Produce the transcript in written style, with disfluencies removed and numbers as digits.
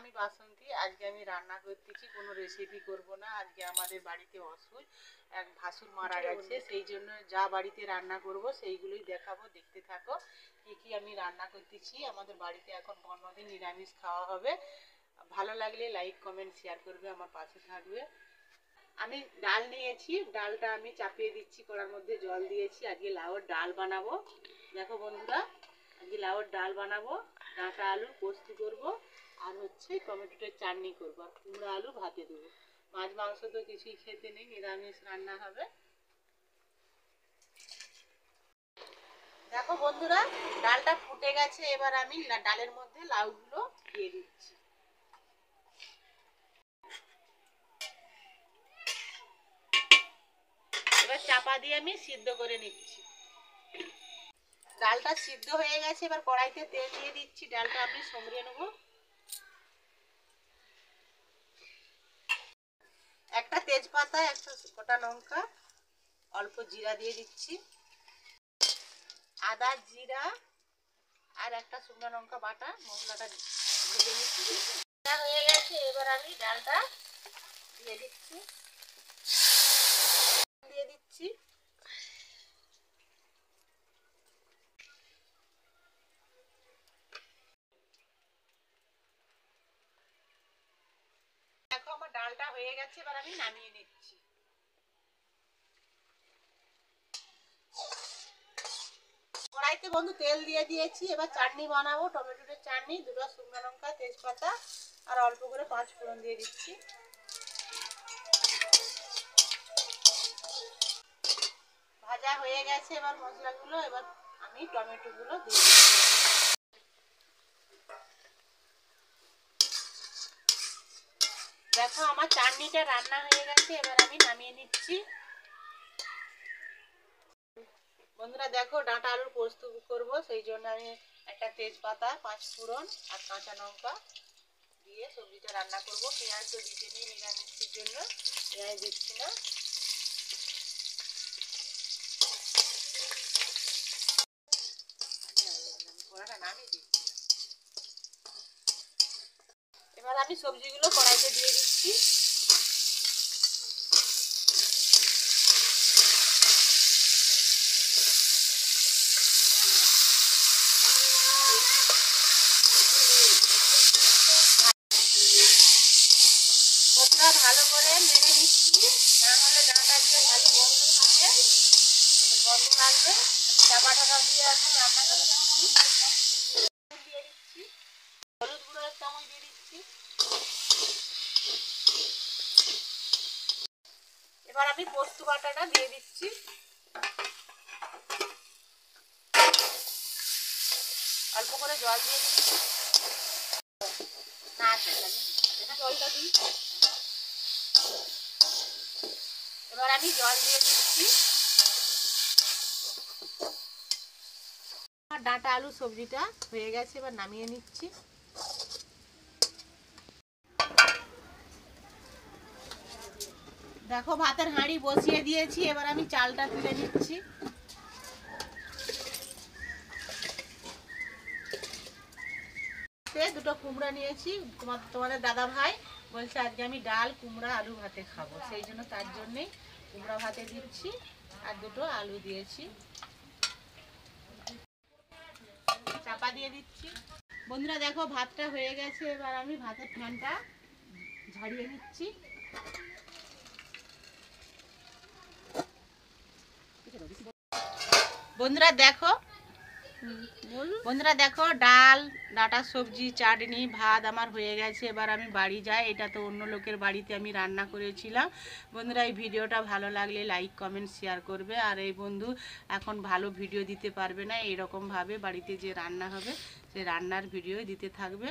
আমি বাসন্তী। আজকে আমি রান্না করতেছি, কোনো রেসিপি করব না। আজকে আমাদের বাড়িতে অসুখ, এক ভাসুর মারা গেছে, সেই জন্য যা বাড়িতে রান্না করব সেইগুলোই দেখাবো, দেখতে থাকো কি কি আমি রান্না করতেছি। আমাদের বাড়িতে এখন 15 দিন নিরামিষ খাওয়া হবে। ভালো লাগলে লাইক কমেন্ট শেয়ার করবে, আমার পাশে থাকবে। আমি ডাল নিয়েছি, ডালটা আমি চাপিয়ে দিচ্ছি, কড়ার মধ্যে জল দিয়েছি। আজকে লাউয়ের ডাল বানাবো। দেখো বন্ধুরা, আজকে লাউয়ের ডাল বানাবো, ডাঁটা আলু পোস্ত করব, আর হচ্ছে টমেটোর চাটনি করবো, আর কুমড়ো আলু ভাতে দেবো। মাছ মাংস তো কিছুই খেতে নেই, নিরামিষ রান্না হবে। দেখো বন্ধুরা, ডালটা ফুটে গেছে। এবার আমি ডালের মধ্যে লাউগুলো দিয়ে দিচ্ছি। এবার চাপা দিয়ে আমি সিদ্ধ করে নিচ্ছি। ডালটা সিদ্ধ হয়ে গেছে, এবার কড়াইতে তেল দিয়ে দিচ্ছি, ডালটা আমি সমরিয়ে নেব। একটা তেজপাতা, একটা গোটা লঙ্কা, অল্প জিরা দিয়ে দিচ্ছি, আদা জিরা আর একটা শুকনো লঙ্কা বাটা, মশলাটা ভেজে নিচ্ছি। হয়ে গেছে, এবার আমি ডালটা দিয়ে দিচ্ছি, দিয়ে দিচ্ছি। দেখো আমার ডালটা হয়ে গেছে, এবার আমি নামিয়ে নিচ্ছি। কড়াইতে বন্ধু তেল দিয়ে দিয়েছি, এবার চাটনি বানাবো, টমেটোর চাটনি। দুটো শুকনো লঙ্কা, তেজপাতা আর অল্প করে 5 ফোড়ন দিয়ে দিচ্ছি। ভাজা হয়ে গেছে, এবার মশলাগুলো, এবার আমি টমেটোগুলো দিয়ে দিচ্ছি। দেখো আমার চাটনিটা রান্না হয়ে গেছে, এবার আমি নামিয়ে নিচ্ছি। বন্ধুরা দেখো, ডাঁটা আলুর পোস্ত করব, সেই জন্য আমি একটা তেজপাতা, 5 ফোড়ন আর কাঁচা লঙ্কা দিয়ে সবজিটা রান্না করব। পেঁয়াজ তো দিতে নেই নিরামিষের জন্য, পেঁয়াজ দিচ্ছি না। এবার আমি সবজিগুলো কড়াইতে দিয়ে দিচ্ছি। ভালো করে নেড়ে নিচ্ছি, না হলে ডাঁটার যে ভালো গন্ধ থাকে, গন্ধ লাগবে। আমি চাপা টাকা দিয়ে এখন রান্না করে দিচ্ছি, দিয়ে দিচ্ছি, হলুদ গুঁড়ো 1 চামচ দিয়ে দিচ্ছি। এবার আমি পোস্ত বাটাটা দিয়ে দিচ্ছি, অল্প করে জল দিয়ে দিচ্ছি। না জলটা দিই, এবার আমি জল দিয়ে দিচ্ছি। ডাঁটা আলু সবজিটা হয়ে গেছে, এবার নামিয়ে নিচ্ছি। দেখো ভাতের হাঁড়ি বসিয়ে দিয়েছি, এবার আমি চালটা তুলে নিচ্ছি। দুটো কুমড়া নিয়েছি, তোমাদের দাদা ভাই বলছে আজকে আমি ডাল কুমড়া আলু ভাতে খাবো, সেই জন্য তার জন্যই কুমড়া ভাতে দিচ্ছি, আর দুটো আলু দিয়েছি। চাপা দিয়ে দিচ্ছি। বন্ধুরা দেখো ভাতটা হয়ে গেছে, এবার আমি ভাতের ফ্যানটা ঝাড়িয়ে নিচ্ছি। বন্ধুরা দেখো ডাল, ডাঁটা সবজি, চাটনি, ভাত আমার হয়ে গেছে। এবার আমি বাড়ি যাই। এটা তো অন্য লোকের বাড়িতে আমি রান্না করেছিলাম। বন্ধুরা এই ভিডিওটা ভালো লাগলে লাইক কমেন্ট শেয়ার করবে। আর এই বন্ধু এখন ভালো ভিডিও দিতে পারবে না, এরকমভাবে বাড়িতে যে রান্না হবে সেই রান্নার ভিডিও দিতে থাকবে।